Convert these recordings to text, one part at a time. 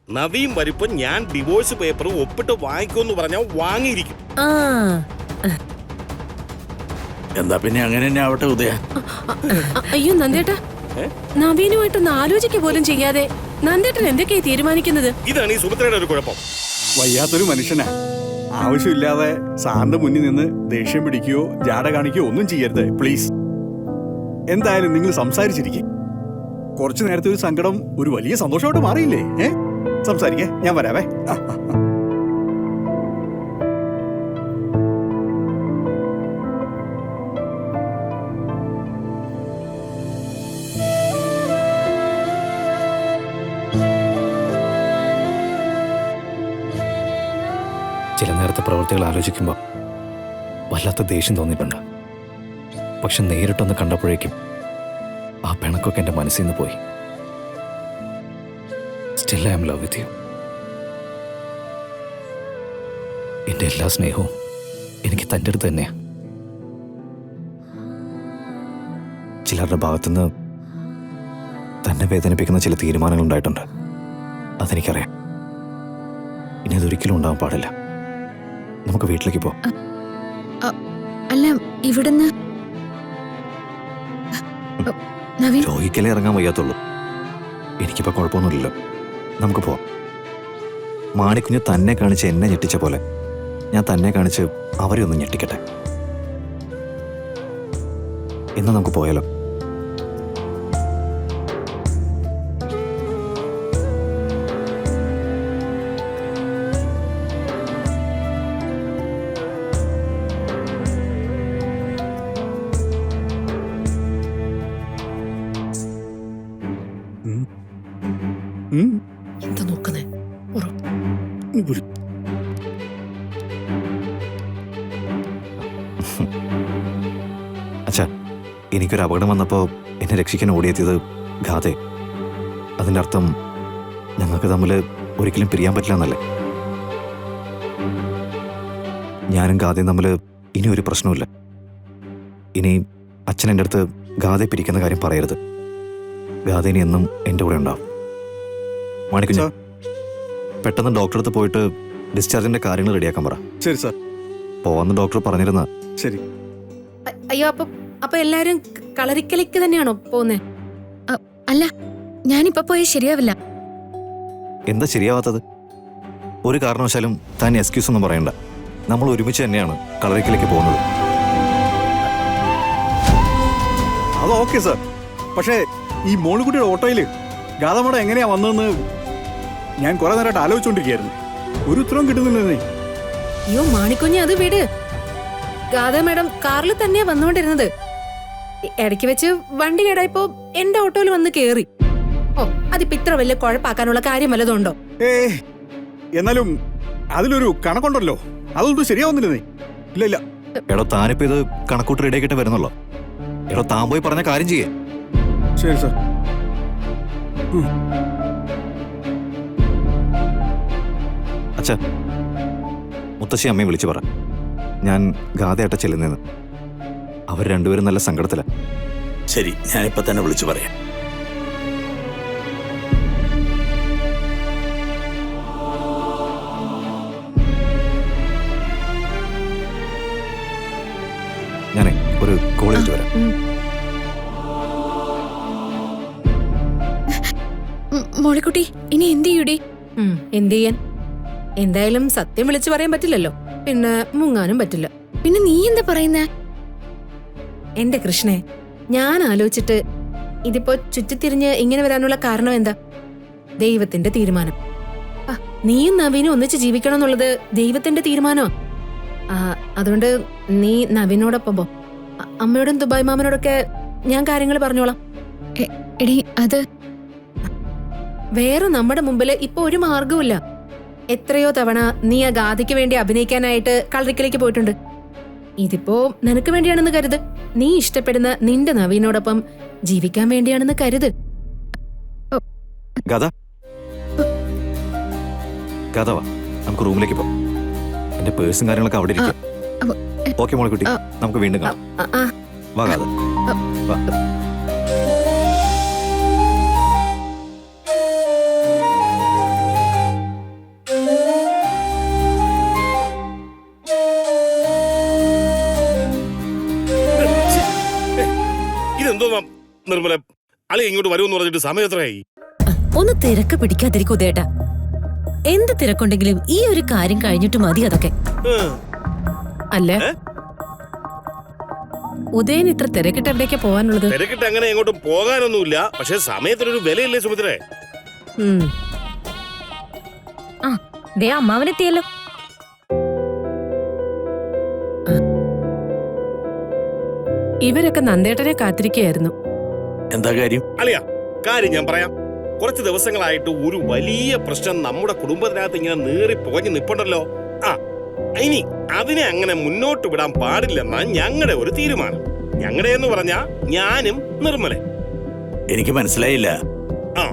നവീൻ വരുമ്പോ ഞാൻ divorce paper ഒപ്പിട്ട് വാങ്ങിക്കുമെന്ന് പറഞ്ഞാൽ വാങ്ങിയിരിക്കും. എന്താ പിന്നെ അങ്ങനെ തന്നെ ആവട്ടെ ഉദയ. അയ്യോ നന്ദേട്ടാ, നവീനുമായിട്ടൊന്ന് ആലോചിക്കുക പോലും ചെയ്യാതെ നന്ദേട്ടൻ എന്തൊക്കെയാ തീരുമാനിക്കുന്നത്? ഇതാണ് ഈ സുഭദ്രയുടെ ഒരു കുഴപ്പം. വയ്യാത്തൊരു മനുഷ്യനാ. ആവശ്യമില്ലാതെ സാറിന്റെ മുന്നിൽ നിന്ന് ദേഷ്യം പിടിക്കുകയോ ജാട കാണിക്കുകയോ ഒന്നും ചെയ്യരുത് പ്ലീസ്. എന്തായാലും നിങ്ങൾ സംസാരിച്ചിരിക്കെ. കുറച്ചു നേരത്തെ ഒരു സങ്കടം ഒരു വലിയ സന്തോഷമായിട്ട് മാറിയില്ലേ? സംസാരിക്കേ, ഞാൻ വരാവേ. ചില നേരത്തെ പ്രവൃത്തികൾ ആലോചിക്കുമ്പോൾ വല്ലാത്ത ദേഷ്യം തോന്നിയിട്ടുണ്ട്. പക്ഷെ നേരിട്ടൊന്ന് കണ്ടപ്പോഴേക്കും ആ പിണക്കൊക്കെ എൻ്റെ മനസ്സിൽ നിന്ന് പോയി. Still I am love with you. എൻ്റെ എല്ലാ സ്നേഹവും എനിക്ക് തൻ്റെ അടുത്ത് തന്നെയാണ്. ചിലരുടെ ഭാഗത്തുനിന്ന് തന്നെ വേദനിപ്പിക്കുന്ന ചില തീരുമാനങ്ങൾ ഉണ്ടായിട്ടുണ്ട്. അതെനിക്കറിയാം. ഇനി അതൊരിക്കലും ഉണ്ടാവാൻ പാടില്ല. നമുക്ക് വീട്ടിലേക്ക് പോ. അല്ല, ഇവിടുന്ന് രോഹിക്കലേ ഇറങ്ങാൻ വയ്യാത്തുള്ളൂ. എനിക്കിപ്പോ കുഴപ്പമൊന്നുമില്ലല്ലോ. നമുക്ക് പോവാം. മാണിക്കുഞ്ഞ് തന്നെ കാണിച്ച് എന്നെ ഞെട്ടിച്ച പോലെ ഞാൻ തന്നെ കാണിച്ച് അവരെ ഒന്ന് ഞെട്ടിക്കട്ടെ. ഇന്ന് നമുക്ക് പോയാലോ? എന്താ നോക്കുന്നേ? അച്ഛാ, എനിക്കൊരു അപകടം വന്നപ്പോൾ എന്നെ രക്ഷിക്കാൻ ഓടിയെത്തിയത് ഗാഥെ. അതിൻ്റെ അർത്ഥം ഞങ്ങൾക്ക് തമ്മിൽ ഒരിക്കലും പിരിയാൻ പറ്റില്ല എന്നല്ലേ? ഞാനും ഗാഥയും തമ്മിൽ ഇനി ഒരു പ്രശ്നമില്ല. ഇനി അച്ഛൻ എൻ്റെ അടുത്ത് ഗാഥയെ പിരിക്കുന്ന കാര്യം പറയരുത്. ഗാഥ ഇനി എന്നും എൻ്റെ കൂടെ ഉണ്ടാവും. മാണിക്കുഞ്ഞ, പെട്ടെന്ന് ഡോക്ടറെ അടുത്ത് പോയിട്ട് ഡിസ്ചാർജിന്റെ കാര്യങ്ങൾ റെഡിയാക്കാൻ പറ. ശരി സാർ. പോവാന്ന് ഡോക്ടർ പറഞ്ഞിരുന്ന. ശരി. അയ്യോ, അപ്പൊ എല്ലാരും കളരിക്കലേക്ക് തന്നെയാണോ പോകുന്നേ? അല്ല, ഞാനിപ്പോ പോയാൽ ശരിയാവില്ല. എന്താ ശരിയാവാത്തത്? ഒരു കാരണവശാലും താൻ എക്സ്ക്യൂസ് ഒന്നും പറയണ്ട. നമ്മൾ ഒരുമിച്ച് തന്നെയാണ് കളരിക്കലേക്ക് പോകുന്നത്. അത് ഓക്കെ സാർ. പക്ഷേ ഈ മോളുകുട്ടിയുടെ ഓട്ടോയില് ഗാഥമോടെ എങ്ങനെയാ വന്നതെന്ന് ഞാൻ കുറെ നേരമായിട്ട് ആലോചിച്ചോണ്ടിരിക്കുകയായിരുന്നു. ഒരു ഉത്തരവും കിട്ടുന്നില്ലെന്നേ. അയ്യോ മാണിക്കുഞ്ഞ്, അത് വിട്. ഗാഥ മാഡം കാറിൽ തന്നെയാ വന്നുകൊണ്ടിരുന്നത്. ഇടയ്ക്ക് വെച്ച് വണ്ടി കേടായപ്പോ എന്റെ ഓട്ടോയിൽ വന്ന് കേറി. ഓ, അതിപ്പോ ഇത്ര വലിയ കുഴപ്പാക്കാനുള്ള കാര്യം വല്ലതുണ്ടോ? എന്നാലും അതിലൊരു കണക്കുണ്ടല്ലോ, അതൊന്നും ശരിയാവുന്നില്ലെന്നേ. ഇല്ല ഇല്ല. എടോ, താനിപ്പോ ഇത് കണക്കൂട്ട് റെഡിയാക്കിട്ട് വരുന്നുള്ളോ? എടോ, താൻ പോയി പറഞ്ഞ കാര്യം ചെയ്യേ. ശരി സാർ. അച്ഛാ, മുത്തശ്ശി അമ്മയെ വിളിച്ചു പറ ഞാൻ ഗാഥയായിട്ട ചെല്ലുന്നതെന്ന്. അവർ രണ്ടുപേരും നല്ല സങ്കടത്തില. ശരി, ഞാനിപ്പോ തന്നെ വിളിച്ചു പറയാം. ഞാനേ ഒരു കോൾ ചെയ്തിട്ട് വരാം. മോളിക്കുട്ടി, ഇനി എന്ത് ചെയ്യൂടി? എന്ത് ചെയ്യാൻ? എന്തായാലും സത്യം വിളിച്ചു പറയാൻ പറ്റില്ലല്ലോ, പിന്നെ മുങ്ങാനും പറ്റില്ല. പിന്നെ നീ എന്താ പറയുന്നേ? എന്റെ കൃഷ്ണേ, ഞാൻ ആലോചിച്ചിട്ട് ഇതിപ്പോ ചുറ്റിത്തിരിഞ്ഞ് ഇങ്ങനെ വരാനുള്ള കാരണം എന്താ? ദൈവത്തിന്റെ തീരുമാനം. നീയും നവീനും ഒന്നിച്ച് ജീവിക്കണം എന്നുള്ളത് ദൈവത്തിന്റെ തീരുമാനോ. അതുകൊണ്ട് നീ നവീനോടൊപ്പം പോ. അമ്മയോടും ദുബായ് മാമനോടൊക്കെ ഞാൻ കാര്യങ്ങൾ പറഞ്ഞോളാം. എടി, അത് വേറെ നമ്മുടെ മുമ്പില് ഇപ്പൊ ഒരു മാർഗവുമില്ല. എത്രയോ തവണ നീ ആ ഗാഥയ്ക്ക് വേണ്ടി അഭിനയിക്കാനായിട്ട് കളരിക്കലേക്ക് പോയിട്ടുണ്ട്. ഇതിപ്പോ നിനക്ക് വേണ്ടിയാണെന്ന് കരുത്. നീ ഇഷ്ടപ്പെടുന്ന നിന്റെ നവീനോടൊപ്പം ജീവിക്കാൻ വേണ്ടിയാണെന്ന് കരുത്. ഗാഥ, ഗാഥ വാ, നമുക്ക് റൂമിലേക്ക് പോ. എന്റെ പേഴ്സും കാര്യങ്ങളൊക്കെ അവിടെ ഇരിക്കും. ഓക്കെ മോളിക്കുട്ടി, നമുക്ക് വീണ്ടും കാണാം. വാ ഗാഥ, വാ. നിർമ്മല, അളി ഇങ്ങോട്ട് വരുമെന്ന് പറഞ്ഞിട്ട് സമയം എത്രയായി? ഒന്ന് തിരക്ക് പിടിക്കാതിരിക്കും ഉദയേട്ടാ. എന്ത് തിരക്കുണ്ടെങ്കിലും ഈ ഒരു കാര്യം കഴിഞ്ഞിട്ട് മതി അതൊക്കെ. അല്ല ഉദയൻ ഇത്ര തിരക്കിട്ട് എവിടേക്കാ പോവാനുള്ളത്? തിരക്കിട്ട് അങ്ങനെ എങ്ങോട്ടും പോകാനൊന്നുമില്ല. പക്ഷെ സമയത്തിനൊരു വിലയില്ലേ സുമിത്രേ? ഉം. ആ ദേ അമ്മാവനെത്തിയല്ലോ. ഇവരൊക്കെ നന്ദേട്ടനെ കാത്തിരിക്കുകയായിരുന്നു. എന്താ കാര്യം? അളിയ, കാര്യം ഞാൻ പറയാം. കുറച്ച് ദിവസങ്ങളായിട്ട് ഒരു വലിയ പ്രശ്നം നമ്മുടെ കുടുംബത്തിനകത്ത് ഇങ്ങനെ നീറി പുകഞ്ഞു നിപ്പുണ്ടല്ലോ. ആ ഇനി അതിനെ അങ്ങനെ മുന്നോട്ട് വിടാൻ പാടില്ലെന്നാ ഞങ്ങളുടെ ഒരു തീരുമാനം. ഞങ്ങളുടെ എന്ന് പറഞ്ഞാ ഞാനും നിർമ്മലെ. എനിക്ക് മനസ്സിലായില്ല. ആ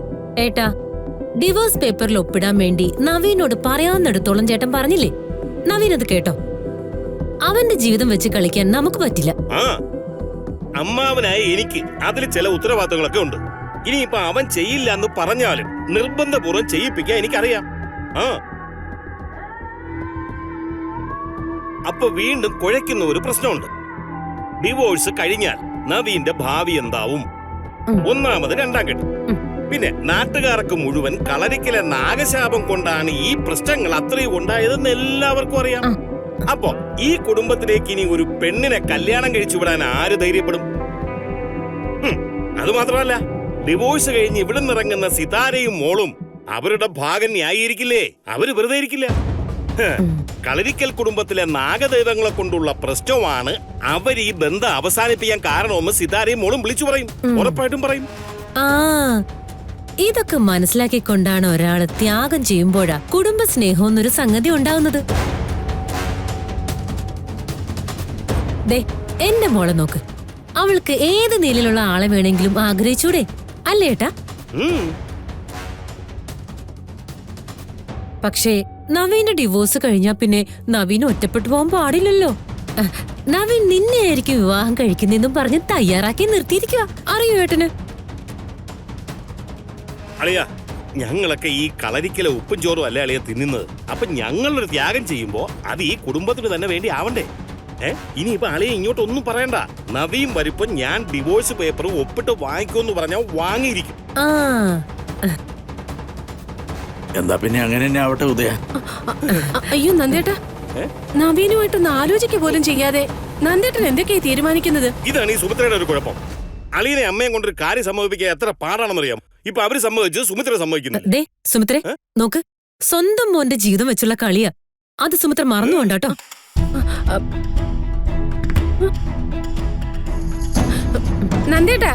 ഏട്ടാ, ഡിവോഴ്സ് പേപ്പറിൽ ഒപ്പിടാൻ വേണ്ടി നവീനോട് പറയാവുന്നിടത്തോളം ചേട്ടൻ പറഞ്ഞില്ലേ? നവീൻ അത് കേട്ടോ? അവന്റെ ജീവിതം വെച്ച് കളിക്കാൻ നമുക്ക് പറ്റില്ല. ആ അമ്മാവനായ എനിക്ക് അതിൽ ചില ഉത്തരവാദിത്തങ്ങളൊക്കെ ഉണ്ട്. ഇനിയിപ്പൊ അവൻ ചെയ്യില്ല എന്ന് പറഞ്ഞാലും നിർബന്ധപൂർവ്വം ചെയ്യിപ്പിക്കാൻ എനിക്കറിയാം. ആ അപ്പൊ വീണ്ടും കുഴയ്ക്കുന്ന ഒരു പ്രശ്നമുണ്ട്. ഡിവോഴ്സ് കഴിഞ്ഞാൽ നവീന്റെ ഭാവി എന്താവും? ഒന്നാമത് രണ്ടാം കെട്ട്. പിന്നെ നാട്ടുകാർക്ക് മുഴുവൻ കളരിക്കലെ നാഗശാപം കൊണ്ടാണ് ഈ പ്രശ്നങ്ങൾ അത്രയും ഉണ്ടായതെന്ന് എല്ലാവർക്കും അറിയാം. അപ്പോ ഈ കുടുംബത്തിലേക്ക് ഇനി ഒരു പെണ്ണിനെ കല്യാണം കഴിച്ചു വിടാൻ ആര് ധൈര്യപ്പെടും? അത് മാത്രമല്ല, ഡിവോഴ്സ് കഴിഞ്ഞ് ഇവിടെ നിറങ്ങുന്ന സിതാരയും മോളും അവരുടെ ഭാഗം ന്യായീകരിക്കില്ലേ? അവര് വെറുതെ ഇരിക്കില്ല. കളരിക്കൽ കുടുംബത്തിലെ നാഗദൈവങ്ങളെ കൊണ്ടുള്ള പ്രശ്നമാണ് അവർ ഈ ബന്ധം അവസാനിപ്പിക്കാൻ കാരണമെന്ന് സിതാരയും മോളും വിളിച്ചു പറയും. ഉറപ്പായിട്ടും പറയും. ആ ഇതൊക്കെ മനസ്സിലാക്കിക്കൊണ്ടാണ് ഒരാള് ത്യാഗം ചെയ്യുമ്പോഴാ കുടുംബ സ്നേഹം എന്നൊരു സംഗതി ഉണ്ടാവുന്നത്. ദേ എന്റെ മോളെ നോക്ക്. അവൾക്ക് ഏത് നിലയിലുള്ള ആളെ വേണമെങ്കിലും ആഗ്രഹിച്ചൂടെ? അല്ലേ ഏട്ടാ? പക്ഷേ നവീന്റെ ഡിവോഴ്സ് കഴിഞ്ഞാ പിന്നെ നവീൻ ഒറ്റപ്പെട്ടു പോകാൻ പാടില്ലല്ലോ. നവീൻ നിന്നെയായിരിക്കും വിവാഹം കഴിക്കുന്നെന്നും പറഞ്ഞ് തയ്യാറാക്കി നിർത്തിയിരിക്കുക. അറിയോ ഏട്ടന്? അളിയ, ഞങ്ങളൊക്കെ ഈ കളരിക്കലെ ഉപ്പും ചോറും അല്ലേ അളിയ തിന്നുന്നത്. അപ്പൊ ഞങ്ങളൊരു ത്യാഗം ചെയ്യുമ്പോ അത് ഈ കുടുംബത്തിന് തന്നെ വേണ്ടി ആവണ്ടേ? ഇനിയിപ്പൊ അളിയ ഇങ്ങോട്ടൊന്നും പറയണ്ട. നവീൻ വരുമ്പോ ഞാൻ ഡിവോഴ്സ് പേപ്പർ ഒപ്പിട്ട് വാങ്ങിക്കുമെന്ന് പറഞ്ഞാൽ വാങ്ങിയിരിക്കും. ആ എന്താ പിന്നെ അങ്ങനെ തന്നെ ആവട്ടെ ഉദയ. അയ്യോ നന്ദേട്ടാ, നവീനുമായിട്ടൊന്ന് ആലോചിക്കുക പോലും ചെയ്യാതെ നന്ദേട്ടൻ എന്തൊക്കെയാ തീരുമാനിക്കുന്നത്? ഇതാണ് ഈ സുമിത്രയുടെ ഒരു കുഴപ്പം. അളിയനെ അമ്മയും കൊണ്ടൊരു കാര്യം സമ്മതിപ്പിക്കാൻ എത്ര പാടാണെന്നറിയാം. ഇപ്പൊ അവര് സമ്മതിച്ച് സുമിത്ര സമ്മതിക്കുന്നത്. ദേ സുമിത്രേ, നോക്ക്, സ്വന്തം മോന്റെ ജീവിതം വെച്ചുള്ള കളിയാ. അത് സുമിത്ര മറന്നുകൊണ്ടാട്ടോ. നന്ദേട്ടാ,